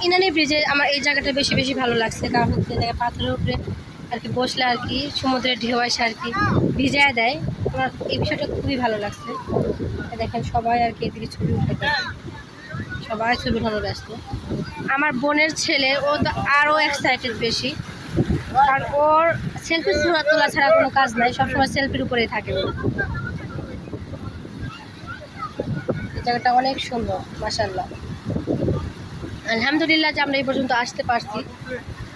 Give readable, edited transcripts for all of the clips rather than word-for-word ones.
ইনানি ব্রিজে আমার এই জায়গাটা বেশি বেশি ভালো লাগছে, কারণ হচ্ছে জায়গায় পাথরের উপরে আর কি বসলে আর কি সমুদ্রের ঢেউ আসে আর কি ভিজায় দেয়। আমার এই বিষয়টা খুবই ভালো লাগছে। দেখেন সবাই আর কি এদিকে ছবি উঠাতে, সবাই ছবি উঠানো ব্যস্ত। আমার বোনের ছেলে ও তো আরও এক্সাইটেড বেশি, কারণ ওর সেলফি তোলা ছাড়া কোনো কাজ নাই, সবসময় সেলফির উপরেই থাকে। এই জায়গাটা অনেক সুন্দর মাশাআল্লাহ। আলহামদুলিল্লাহ যে আমরা এই পর্যন্ত আসতে পারছি,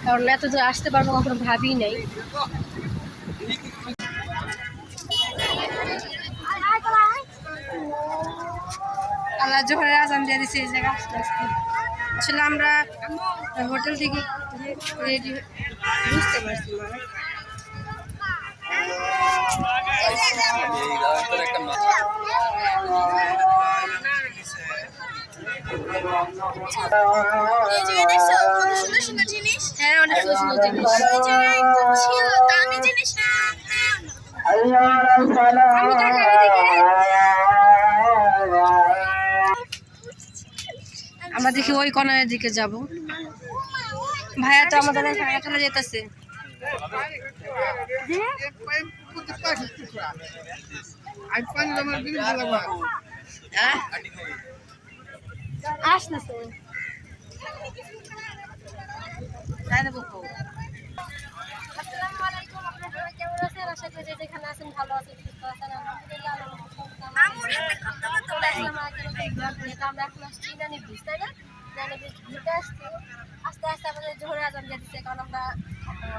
কারণ এত দূর আসতে পারবো কখনো ভাবিই নাই। আল্লাহ জোহরের আজান দিয়ে দিচ্ছে এই জায়গা আসতে আসতে। আসলে আমরা হোটেল থেকে রেডি বুঝতে পারছি না। হ্যাঁ, অনেক সুন্দর সুন্দর জিনিস। আমরা দেখি ওই কর্নারের দিকে যাব। ভাইয়া তো আমাদের এখানে চলে যেতেছে। আসতেছে যেখানে আছেন ভালো আছেন, সুস্থ আছেন আলহামদুলিল্লাহ। আমরা এখন আসছি ইনানি ব্রিজ, তাই না? ইনানি ব্রিজ ঘুরতে আসছি। আস্তে আস্তে আমাদের জোহরের আজান দিয়ে দিচ্ছে, কারণ আমরা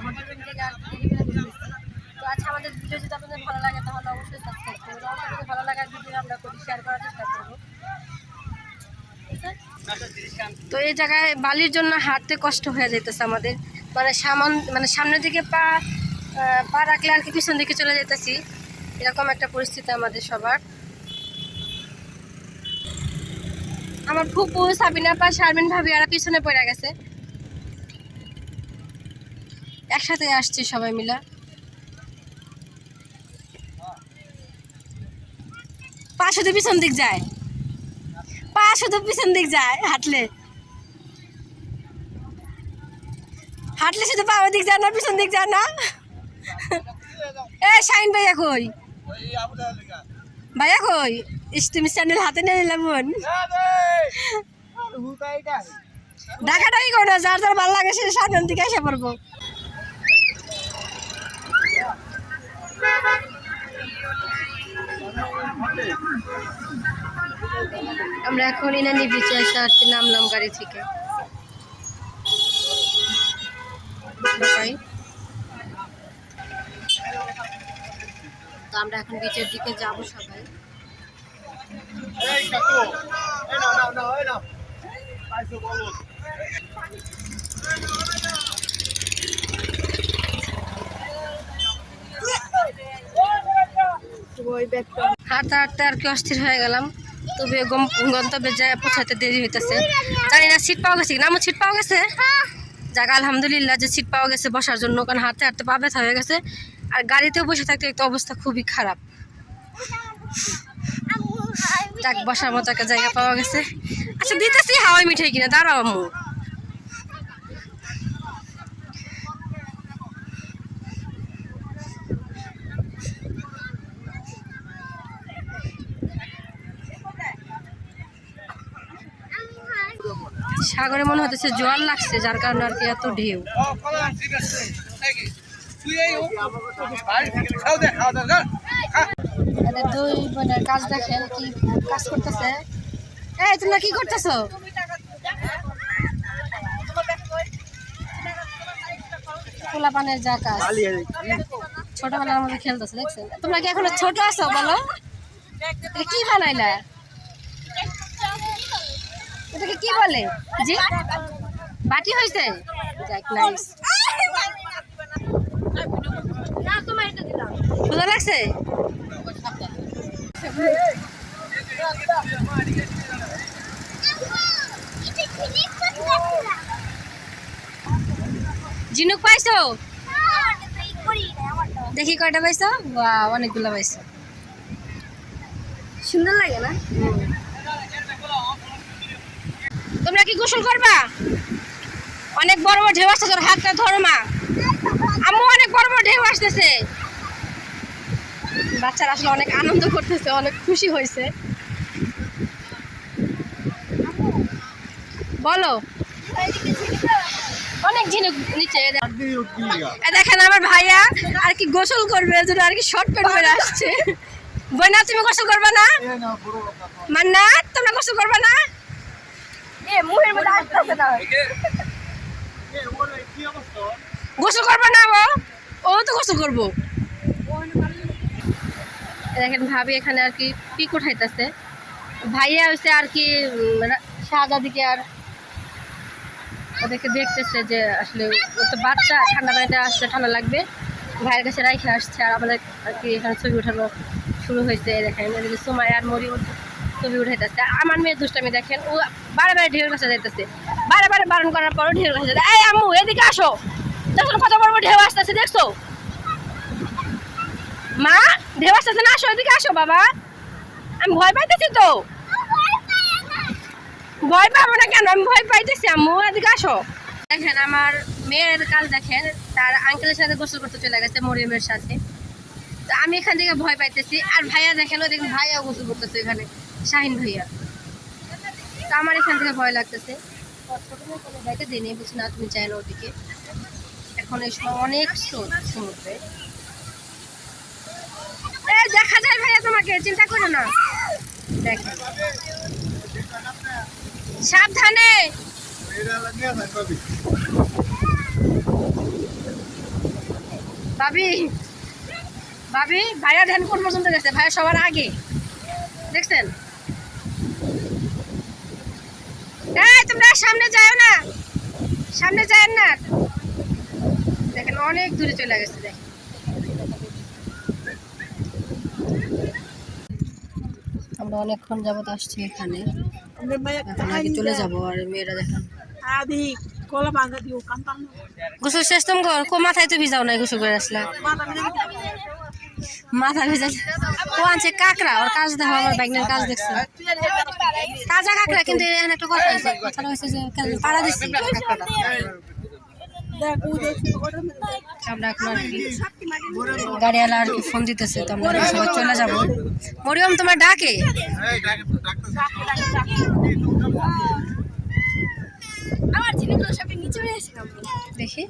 হোটেল রুম থেকে আর দেরি করে ঘুরতেছি। তো আচ্ছা, আমাদের ভিডিও যদি আপনাদের ভালো লাগে তাহলে অবশ্যই সাবস্ক্রাইব করবেন। আমাদের ভালো লাগার ভিডিও আমরা করি, শেয়ার করার চেষ্টা করবো। তো এই জায়গায় বালির জন্য হাঁটতে কষ্ট হয়ে যেতেছে আমাদের, মানে সামনের দিকে পা রাখলে আর কি পিছন দিকে চলে যেতেছি, এরকম একটা পরিস্থিতি আমাদের সবার। আমার ফুপু সাবিনা পা শারমিন ভাবি আর পিছনে পড়ে গেছে, একসাথে আসছে সবাই মিলা। পা শুধু পিছন দিক যায়, পা শুধু পিছন দিক যায় হাঁটলে শুধু পা দিক যায় না, পিছন দিক যায় না। এ শাইন ভাইয়া কই? ভাইয়া কই? তুমি স্যান্ডেল হাতে নিয়ে নিলাম বোন। ঢাকাটাই করো, যার যার ভালো লাগে সে সামনের দিকে এসে পড়বো। আমরা এখন ইনানি বিচে এসে আর কি নামলাম গাড়ি থেকে। তো আমরা এখন বিচের দিকে যাবো সবাই। হাঁটতে হাঁটতে আর কি অস্থির হয়ে গেলাম, তবে গন্তব্যে যায় পৌঁছাতে দেরি হইতেছে। জানি না সিট পাওয়া গেছে, নামও সিট পাওয়া গেছে। যাক আলহামদুলিল্লাহ যে সিট পাওয়া গেছে বসার জন্য, কারণ হাঁটতে হাঁটতে পা ব্যথা হয়ে গেছে। আর গাড়িতেও বসে থাকতে একটু অবস্থা খুবই খারাপ। যাক বসার মতো একটা জায়গা পাওয়া গেছে। আচ্ছা দিতেছি হাওয়াই মিঠাই কিনা, দাঁড়াও আম্মু। সাগরে মনে হতেছে জল লাগছে, যার কারণে আর কি এত ঢেউ। দুই বোনের কাজ দেখেন, কি কাজ করতেছে। এই তোমরা কি করতেছো? পোলা পানের যা কাজ, ছোটবেলার মধ্যে খেলতেছে দেখছেন। তোমরা কি এখনো ছোট আছো? বলো কি বানাইলা? এটাকে কি বলে? জি বাটি হয়েছে। যাক নাইস। সুন্দর লাগছে। ঝিনুক পাইছো? দেখি কয়টা পাইছো? বাহ, অনেকগুলো পাইছো। সুন্দর লাগে না? তোমরা কি গোসল করবা? অনেক বড় বড় ঢেউ আসতেছে, তোর হাতটা ধরো মা। আম্মু অনেক বড় বড় ঢেউ আসতেছে। বাচ্চারা আসলে অনেক আনন্দ করতেছে, অনেক খুশি হয়েছে। বলো, অনেক ঝিনুক নিচে। দেখেন আমার ভাইয়া আর কি গোসল করবে, এজন্য আর কি শর্টকাট করে আসছে। বইনা তুমি গোসল করবে না? মান্না তোমরা গোসল করবে না? মুহের মধ্যে আসতেছে না। গোসল করবে না? ও তো গোসল করবো। দেখেন ভাবি এখানে আর কি পিক উঠাইতেছে। ভাইয়া হচ্ছে আর কি শাহজাদিকে আর ওদেরকে দেখতেছে যে আসলে ও তো বাচ্চা, ঠান্ডা পানিতে আসতে ঠান্ডা লাগবে, ভাইয়ের কাছে রাইখে আসছে। আর আমাদের আর কি এখানে ছবি উঠানো শুরু হয়েছে। দেখেন এদিকে সুমাই আর মরিয়ম ছবি উঠাইতেছে। আমার মেয়ের দুষ্টামি দেখেন, ও বারে বারে ঢেউর কাছে যাইতেছে, বারে বারে বারণ করার পরও ঢেউর কাছে যাচ্ছে। এই আম্মু এদিকে আসো, যখন কত বড় বড় ঢেউ আসতেছে দেখছো? মা ঢেউ আসতেছে না, আসো এদিকে আসো বাবা। আমি ভয় পাইতেছি তো। ভয় পাবো না কেন, আমি ভয় পাইতেছি। আম্মু এদিকে আসো। দেখেন আমার মেয়ের কাজ দেখেন, তার আঙ্কেলের সাথে গোসল করতে চলে গেছে মরিয়মের সাথে। তো আমি এখান থেকে ভয় পাইতেছি। আর ভাইয়া দেখেন, ওই দেখেন ভাইয়াও গোসল করতেছে এখানে, শাহিন ভাইয়া। তো আমার এখান থেকে ভয় লাগতেছে। ছোট মেয়ে কোনো ভাইকে দিয়ে নিয়ে বলছি না তুমি চাই না ওদিকে। এখন এই সময় অনেক স্রোত সমুদ্রে, দেখা যায় ভাইয়া, তোমাকে চিন্তা করো না। দেখেন সাবধানে। ভাবি ভাবি ভাইয়া ধ্যান কোন পর্যন্ত গেছে? ভাইয়া সবার আগে, দেখছেন? এই তোমরা সামনে যাও না, সামনে যায় না। দেখেন অনেক দূরে চলে গেছে। দেখেন আমরা অনেকক্ষণ যাবত আসছি এখানে, এখন আগে চলে যাবো। আর মেয়েরা দেখেন গোসল শেষ তুমি কো মাথায় তো ভিজাও নাই, গোসল করে আসলা মাথা ভেজা। ও আনছে কাঁকড়া, ওর কাজ দেখো, আমার ব্যাগনের কাজ দেখছে তাজা কাঁকড়া। কিন্তু এখানে একটা কথা হয়েছে, কথাটা হয়েছে যে পাড়া দিচ্ছি কাঁকড়াটা। আমরা এখন আর কি গাড়িওয়ালা আর কি ফোন দিতেছে, তো আমরা সবাই চলে যাবো। মরিয়ম তোমার ডাকে, দেখি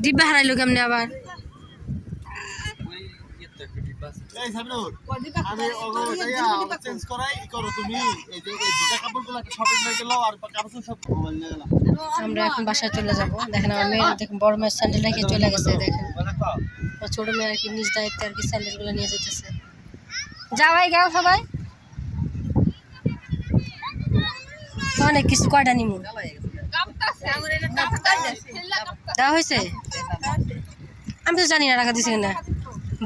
ডিব্বা হারাইলো কেমনে আবার। আমরা এখন বাসায় চলে যাবো। দেখেন আমার মেয়ে দেখেন বড় মেয়ের স্যান্ডেল রেখে চলে গেছে। দেখেন ছোট মেয়ে আর কি নিজ দায়িত্বে আর কি স্যান্ডেল গুলো নিয়ে যেতেছে। যাওয়াই গাও সবাই, অনেক কিছু। কয়টা নিমু দেওয়া হয়েছে? আমি তো জানি না টাকা দিছে কিনা।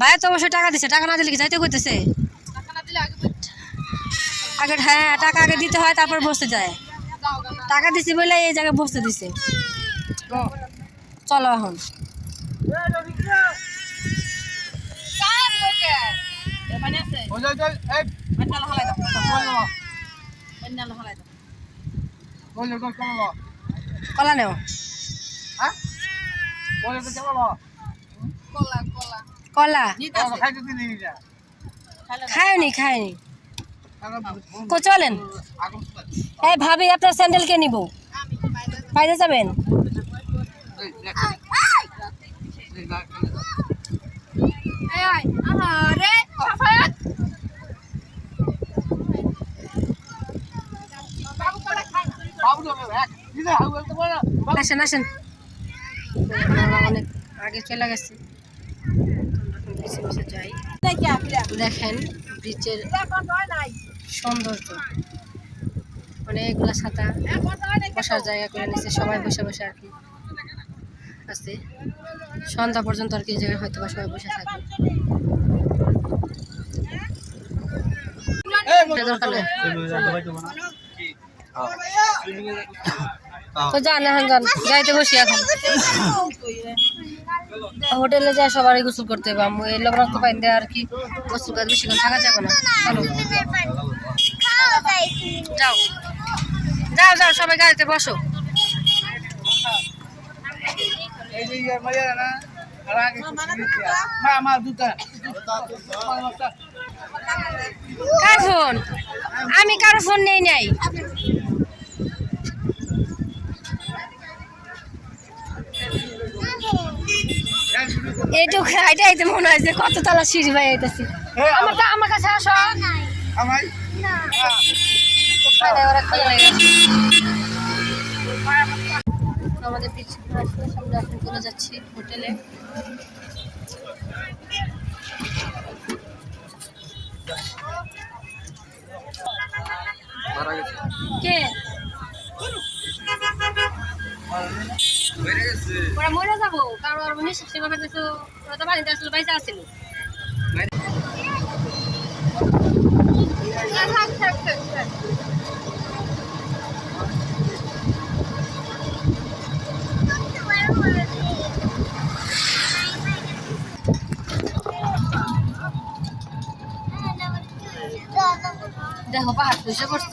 ভাইয়া তো অবশ্যই টাকা দিছে, টাকা না দিলে কি যাইতে কইতেছে? আগে হ্যাঁ টাকা আগে দিতে হয়, তারপর বসতে যায়। টাকা দিছি বলে এই জায়গায় বসতে দিছে। চলো এখন কলা নেও। কলা খায়নি খায়নি। চলেন এই ভাবি আপনার স্যান্ডেল কে নিব, পাইতে যাবেন? আসেন আসেন, অনেক আগে চলে গেছে। যাই দেখেন ব্রিজের সৌন্দর্য, অনেকগুলা ছাতা, বসার জায়গা করে নিচ্ছে, সবাই বসে বসে আর কি আছে। সন্ধ্যা পর্যন্ত আর কি জায়গায় হয়তো বা সবাই বসে থাকবে। তো যান এখন যান, যাইতে বসি এখন। হোটেলে যায় সবারই গোসল করতে হবে। আম্মু এই লোক রক্ত পাইন দেয় আর কি গোসল করে বেশিক্ষণ থাকা যাবে না। চলো যাও যাও যাও সবাই গাড়িতে বসো। কার ফোন? আমি কারো ফোন নেই নাই। এইটুকু এটাই তো মনে হয় যে কত তলা সিঁড়ি ভাই আইতেছি। আমার কাছে আসো। আমাদের পিছনে আমরা এখন চলে যাচ্ছি হোটেলে। কে ওরা মরে যাবো? কারণ ওর নিঃশ্বাস সেভাবে তো ওরা তো বাড়িতে আসলে বাইসা আসছিল। দেখো পাহাড় পয়সা করছে।